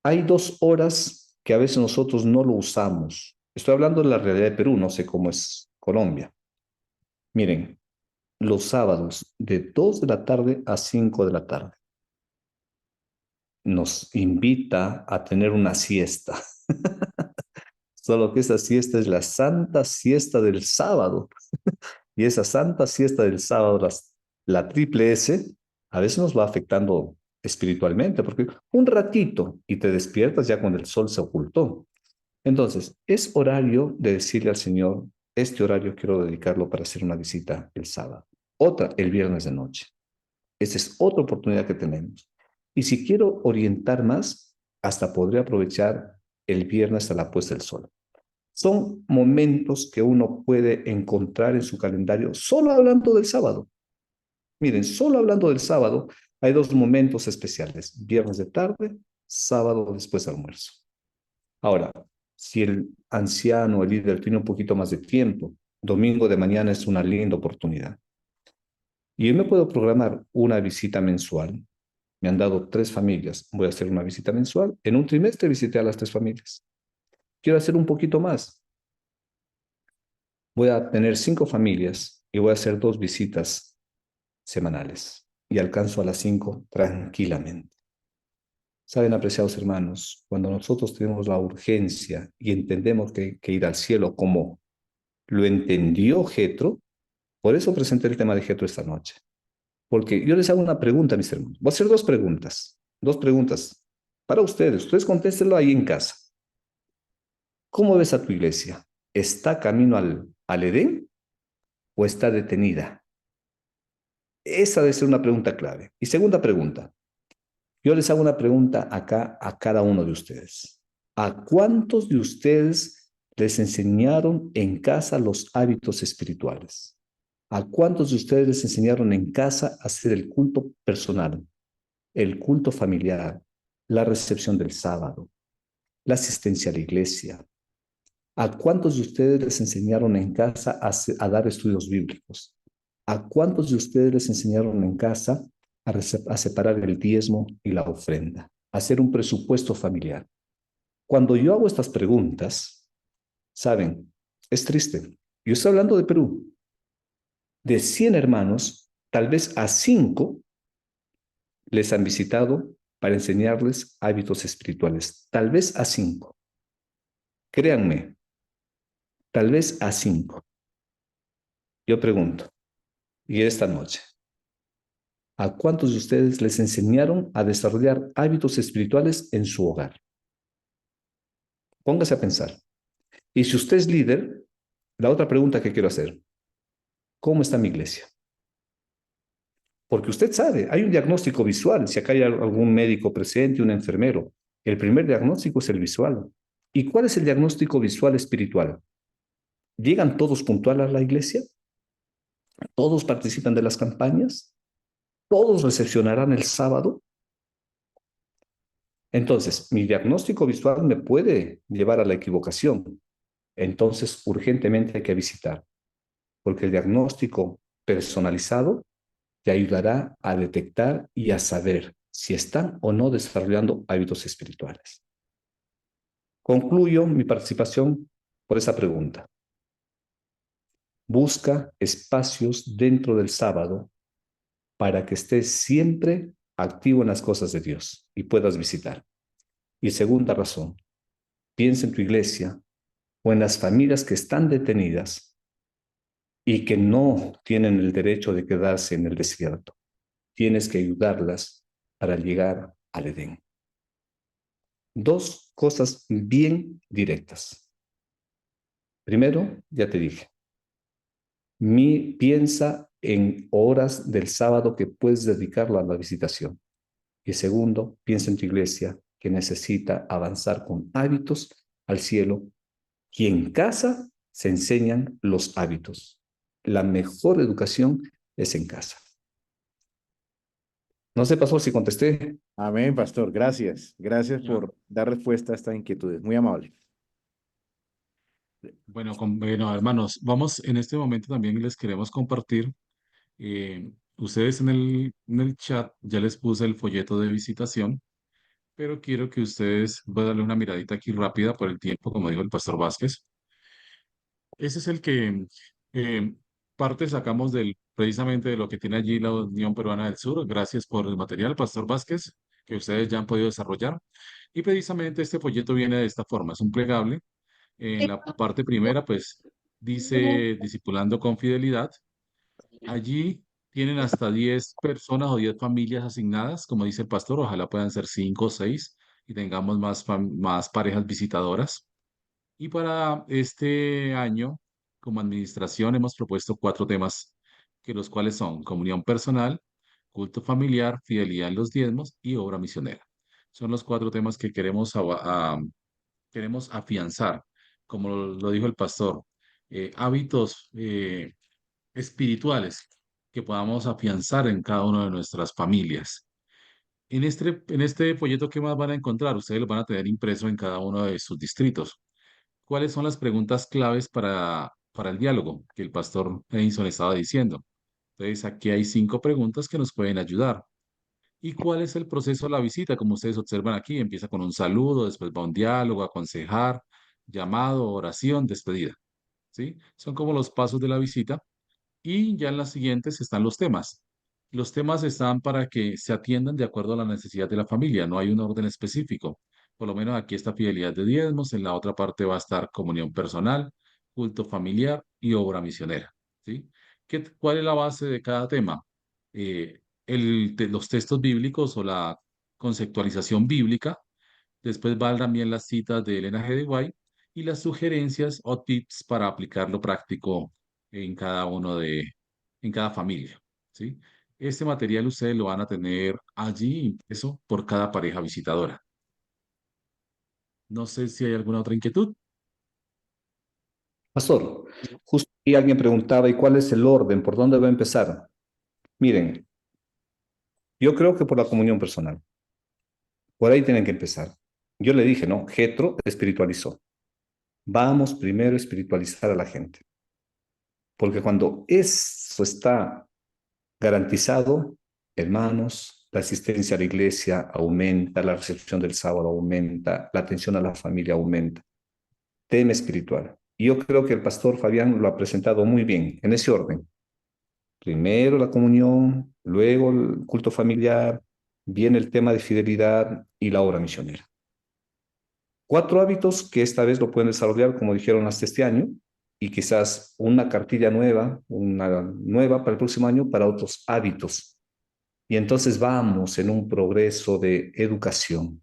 Hay 2 horas que a veces nosotros no lo usamos. Estoy hablando de la realidad de Perú, no sé cómo es Colombia. Miren, los sábados de 2 de la tarde a 5 de la tarde nos invita a tener una siesta. Solo que esa siesta es la santa siesta del sábado. Y esa santa siesta del sábado, la triple S, a veces nos va afectando espiritualmente, porque un ratito y te despiertas ya cuando el sol se ocultó. Entonces, es horario de decirle al Señor, este horario quiero dedicarlo para hacer una visita el sábado. Otra, el viernes de noche. Esa es otra oportunidad que tenemos. Y si quiero orientar más, hasta podría aprovechar el viernes a la puesta del sol. Son momentos que uno puede encontrar en su calendario solo hablando del sábado. Miren, solo hablando del sábado, hay 2 momentos especiales, viernes de tarde, sábado después del almuerzo. Ahora, si el anciano, el líder, tiene un poquito más de tiempo, domingo de mañana es una linda oportunidad. Y yo me puedo programar una visita mensual. Me han dado 3 familias. Voy a hacer una visita mensual. En un trimestre visité a las 3 familias. Quiero hacer un poquito más. Voy a tener 5 familias y voy a hacer 2 visitas semanales. Y alcanzo a las 5 tranquilamente. Saben, apreciados hermanos, cuando nosotros tenemos la urgencia y entendemos que ir al cielo como lo entendió Jetro, Por eso presenté el tema de Getro esta noche. Porque yo les hago una pregunta, mis hermanos. Voy a hacer dos preguntas. Dos preguntas para ustedes. Ustedes contéstenlo ahí en casa. ¿Cómo ves a tu iglesia? ¿Está camino al Edén o está detenida? Esa debe ser una pregunta clave. Y segunda pregunta. Yo les hago una pregunta acá a cada uno de ustedes. ¿A cuántos de ustedes les enseñaron en casa los hábitos espirituales? ¿A cuántos de ustedes les enseñaron en casa a hacer el culto personal, el culto familiar, la recepción del sábado, la asistencia a la iglesia? ¿A cuántos de ustedes les enseñaron en casa a dar estudios bíblicos? ¿A cuántos de ustedes les enseñaron en casa a separar el diezmo y la ofrenda, a hacer un presupuesto familiar? Cuando yo hago estas preguntas, saben, es triste. Yo estoy hablando de Perú. De 100 hermanos, tal vez a 5 les han visitado para enseñarles hábitos espirituales. Tal vez a 5. Créanme, tal vez a 5. Yo pregunto, y esta noche, ¿a cuántos de ustedes les enseñaron a desarrollar hábitos espirituales en su hogar? Póngase a pensar. Y si usted es líder, la otra pregunta que quiero hacer, ¿cómo está mi iglesia? Porque usted sabe, hay un diagnóstico visual, si acá hay algún médico presente, un enfermero, el primer diagnóstico es el visual. ¿Y cuál es el diagnóstico visual espiritual? ¿Llegan todos puntuales a la iglesia? ¿Todos participan de las campañas? ¿Todos recepcionarán el sábado? Entonces, mi diagnóstico visual me puede llevar a la equivocación. Entonces, urgentemente hay que visitar, porque el diagnóstico personalizado te ayudará a detectar y a saber si están o no desarrollando hábitos espirituales. Concluyo mi participación por esa pregunta. Busca espacios dentro del sábado para que estés siempre activo en las cosas de Dios y puedas visitar. Y segunda razón, piensa en tu iglesia o en las familias que están detenidas y que no tienen el derecho de quedarse en el desierto. Tienes que ayudarlas para llegar al Edén. Dos cosas bien directas. Primero, ya te dije, piensa en horas del sábado que puedes dedicarlo a la visitación. Y segundo, piensa en tu iglesia que necesita avanzar con hábitos al cielo y en casa se enseñan los hábitos. La mejor educación es en casa. No sé, pastor, si contesté. Amén, pastor. Gracias. Gracias Ya. por dar respuesta a estas inquietudes. Muy amable. Bueno, bueno, hermanos, vamos en este momento también les queremos compartir. Ustedes en el chat ya les puse el folleto de visitación, pero quiero que ustedes voy a darle una miradita aquí rápida por el tiempo, como dijo el pastor Vázquez. Ese es el que eh, parte sacamos precisamente de lo que tiene allí la Unión Peruana del Sur. Gracias por el material, pastor Vázquez, que ustedes ya han podido desarrollar. Y precisamente este folleto viene de esta forma, es un plegable. En la parte primera, pues dice discipulando con fidelidad. Allí tienen hasta 10 personas o 10 familias asignadas, como dice el pastor, ojalá puedan ser 5 o 6 y tengamos más parejas visitadoras. Y para este año, como administración, hemos propuesto 4 temas, que los cuales son comunión personal, culto familiar, fidelidad en los diezmos y obra misionera. Son los 4 temas que queremos afianzar, como lo dijo el pastor, hábitos espirituales que podamos afianzar en cada una de nuestras familias. En este folleto, ¿qué más van a encontrar? Ustedes lo van a tener impreso en cada uno de sus distritos. ¿Cuáles son las preguntas claves para el diálogo que el pastor Edison estaba diciendo? Entonces, aquí hay 5 preguntas que nos pueden ayudar. ¿Y cuál es el proceso de la visita? Como ustedes observan aquí, empieza con un saludo, después va un diálogo, aconsejar, llamado, oración, despedida. ¿Sí? Son como los pasos de la visita y ya en las siguientes están los temas. Los temas están para que se atiendan de acuerdo a la necesidad de la familia, no hay un orden específico. Por lo menos aquí está fidelidad de diezmos, en la otra parte va a estar comunión personal, culto familiar y obra misionera. ¿Sí? ¿Cuál es la base de cada tema? Los textos bíblicos o la conceptualización bíblica. Después van también las citas de Elena G. de White y las sugerencias o tips para aplicarlo práctico en cada en cada familia, ¿sí? Este material ustedes lo van a tener allí impreso por cada pareja visitadora. No sé si hay alguna otra inquietud. Pastor, justo aquí alguien preguntaba, ¿y cuál es el orden? ¿Por dónde va a empezar? Miren, yo creo que por la comunión personal. Por ahí tienen que empezar. Yo le dije, no, Jetro espiritualizó. Vamos primero a espiritualizar a la gente. Porque cuando eso está garantizado, hermanos, la asistencia a la iglesia aumenta, la recepción del sábado aumenta, la atención a la familia aumenta. Tema espiritual. Y yo creo que el pastor Fabián lo ha presentado muy bien, en ese orden. Primero la comunión, luego el culto familiar, viene el tema de fidelidad y la obra misionera. 4 hábitos que esta vez lo pueden desarrollar, como dijeron, hasta este año, y quizás una cartilla nueva, una nueva para el próximo año para otros hábitos. Y entonces vamos en un progreso de educación.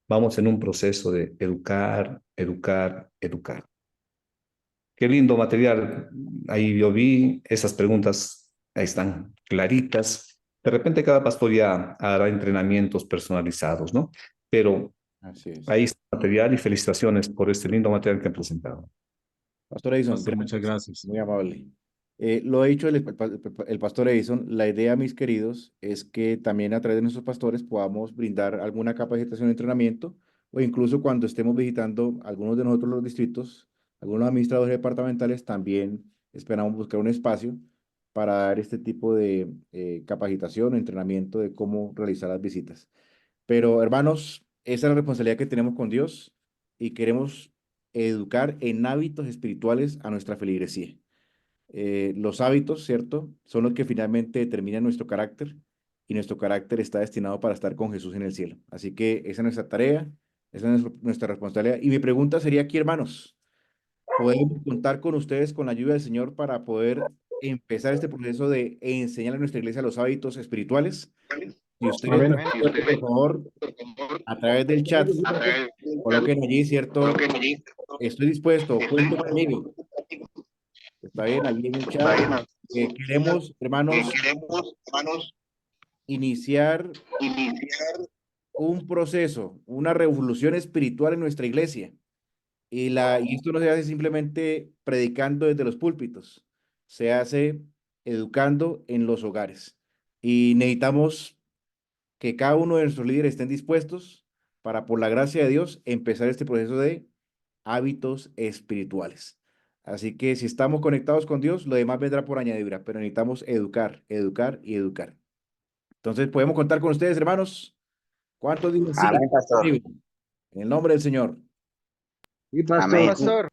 Vamos en un proceso de educar, educar, educar. Qué lindo material. Ahí yo vi esas preguntas, ahí están claritas. De repente cada pastor ya hará entrenamientos personalizados, ¿no? Pero Así es. ahí está el material y felicitaciones por este lindo material que han presentado. Pastor Edison, Pastor, muchas gracias. gracias. Muy amable. Lo ha dicho el pastor Edison, la idea, mis queridos, es que también a través de nuestros pastores podamos brindar alguna capacitación de entrenamiento o incluso cuando estemos visitando algunos de nosotros los distritos, algunos administradores departamentales, también esperamos buscar un espacio para dar este tipo de capacitación o entrenamiento de cómo realizar las visitas. Pero hermanos, esa es la responsabilidad que tenemos con Dios y queremos educar en hábitos espirituales a nuestra feligresía. Los hábitos, ¿cierto? Son los que finalmente determinan nuestro carácter y nuestro carácter está destinado para estar con Jesús en el cielo. Así que esa es nuestra tarea, esa es nuestra responsabilidad. Y mi pregunta sería aquí, hermanos, ¿podemos contar con ustedes, con la ayuda del Señor, para poder empezar este proceso de enseñar a nuestra iglesia los hábitos espirituales? Si ustedes Amén. me pueden, por favor, a través del chat, coloquen allí, ¿cierto? Estoy dispuesto, cuente conmigo. Está bien, allí en el chat. Queremos, hermanos, iniciar un proceso, una revolución espiritual en nuestra iglesia. Y esto no se hace simplemente predicando desde los púlpitos, se hace educando en los hogares. Y necesitamos que cada uno de nuestros líderes estén dispuestos para, por la gracia de Dios, empezar este proceso de hábitos espirituales. Así que si estamos conectados con Dios, lo demás vendrá por añadidura, pero necesitamos educar, educar y educar. Entonces, podemos contar con ustedes, hermanos. ¿Cuántos dicen sí? Amén, pastor. En el nombre del Señor. Sí, pastor. Amén. Pastor.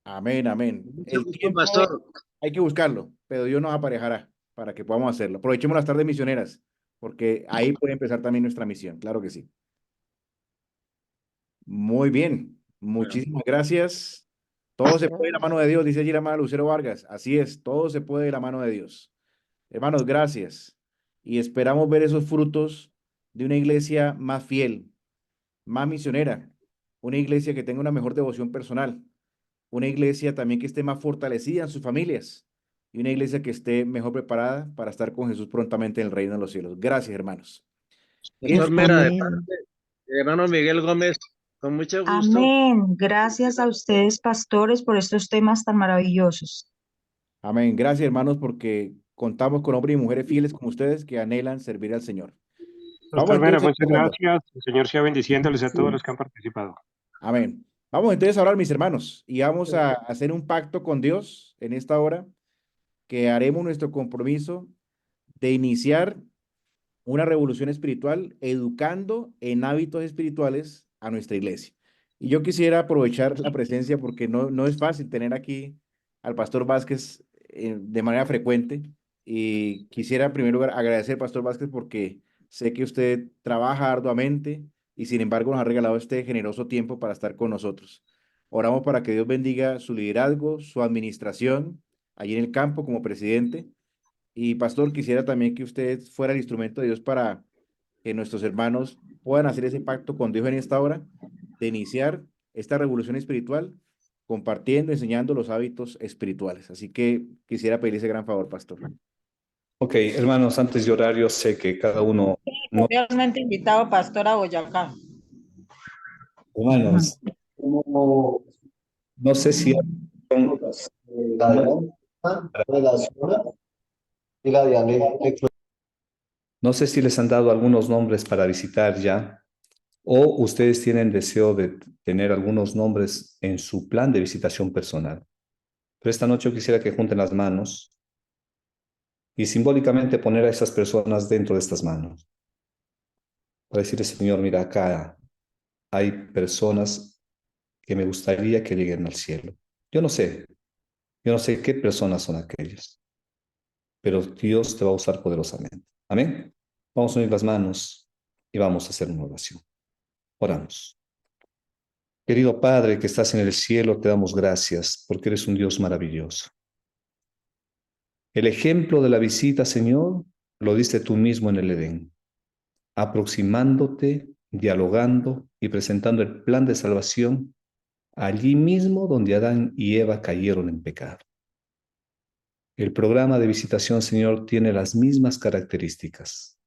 Amén, amén. Mucho El gusto, tiempo pastor. hay que buscarlo, pero Dios nos aparejará para que podamos hacerlo. Aprovechemos las tardes misioneras, porque ahí puede empezar también nuestra misión. Claro que sí. Muy bien. Bueno, Muchísimas gracias. Todo se puede de la mano de Dios, dice allí la hermana Lucero Vargas. Así es, todo se puede de la mano de Dios. Hermanos, gracias. Y esperamos ver esos frutos de una iglesia más fiel, más misionera, una iglesia que tenga una mejor devoción personal, una iglesia también que esté más fortalecida en sus familias y una iglesia que esté mejor preparada para estar con Jesús prontamente en el reino de los cielos. Gracias, hermanos. Pastor, mira, de Amén. parte de hermano Miguel Gómez, con mucho gusto. Amén. Gracias a ustedes, pastores, por estos temas tan maravillosos. Amén. Gracias, hermanos, porque contamos con hombres y mujeres fieles como ustedes que anhelan servir al Señor. Vamos Pastor Vera, entonces muchas a orar. gracias. El Señor sea bendiciéndoles a todos los que han participado. Amén. Vamos entonces a orar, mis hermanos, y vamos a hacer un pacto con Dios en esta hora, que haremos nuestro compromiso de iniciar una revolución espiritual, educando en hábitos espirituales a nuestra iglesia. Y yo quisiera aprovechar la presencia porque no es fácil tener aquí al pastor Vázquez de manera frecuente. Y quisiera en primer lugar agradecer al pastor Vázquez porque sé que usted trabaja arduamente y sin embargo nos ha regalado este generoso tiempo para estar con nosotros. Oramos para que Dios bendiga su liderazgo, su administración, allí en el campo como presidente. Y pastor, quisiera también que usted fuera el instrumento de Dios para que nuestros hermanos puedan hacer ese pacto con Dios en esta hora, de iniciar esta revolución espiritual, compartiendo, enseñando los hábitos espirituales. Así que quisiera pedir ese gran favor, pastor. Ok, hermanos, antes de orar, yo sé que cada uno, no, Realmente invitado pastor a Boyacá. hermanos, no sé si no sé si les han dado algunos nombres para visitar ya, o ustedes tienen deseo de tener algunos nombres en su plan de visitación personal. Pero esta noche yo quisiera que junten las manos y simbólicamente poner a esas personas dentro de estas manos. Para decirle, Señor, mira, acá hay personas que me gustaría que lleguen al cielo. Yo no sé qué personas son aquellas, pero Dios te va a usar poderosamente. Amén. Vamos a unir las manos y vamos a hacer una oración. Oramos. Querido Padre que estás en el cielo, te damos gracias porque eres un Dios maravilloso. El ejemplo de la visita, Señor, lo diste tú mismo en el Edén, aproximándote, dialogando y presentando el plan de salvación allí mismo donde Adán y Eva cayeron en pecado. El programa de visitación, Señor, tiene las mismas características.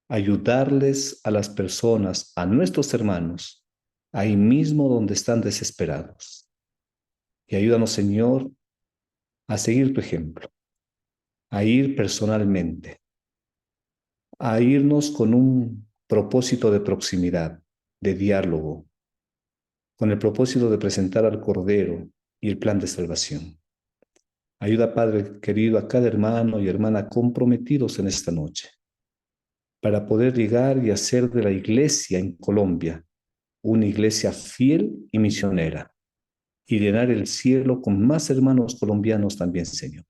Ayudarles a las personas, a nuestros hermanos, ahí mismo donde están desesperados. Y ayúdanos, Señor, a seguir tu ejemplo, a ir personalmente, a irnos con un propósito de proximidad, de diálogo, con el propósito de presentar al Cordero y el plan de salvación. Ayuda, Padre querido, a cada hermano y hermana comprometidos en esta noche, para poder llegar y hacer de la iglesia en Colombia una iglesia fiel y misionera, y llenar el cielo con más hermanos colombianos también, Señor.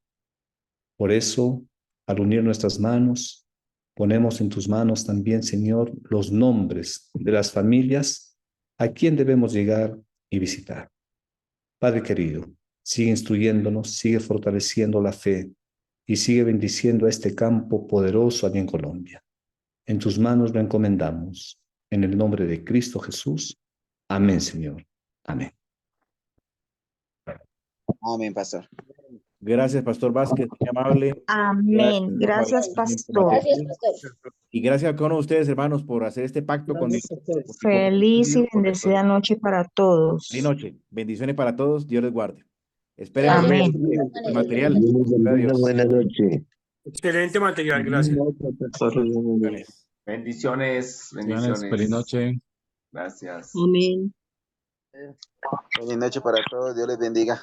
Por eso, al unir nuestras manos, ponemos en tus manos también, Señor, los nombres de las familias a quien debemos llegar y visitar. Padre querido, sigue instruyéndonos, sigue fortaleciendo la fe y sigue bendiciendo a este campo poderoso allí en Colombia. En tus manos lo encomendamos. En el nombre de Cristo Jesús. Amén, Señor. Amén. Amén, pastor. Gracias, pastor Vázquez, muy amable. Amén. Gracias, pastor. Y gracias a cada uno de ustedes, hermanos, por hacer este pacto con Dios. Feliz y bendecida noche para todos. Feliz noche. Bendiciones para todos. Dios les guarde. Esperen Amén. el material. Adiós. Buenas noches. Excelente material, gracias. Bendiciones, Bendiciones, feliz bendiciones. noche. Gracias. Amén. Feliz noche para todos. Dios les bendiga.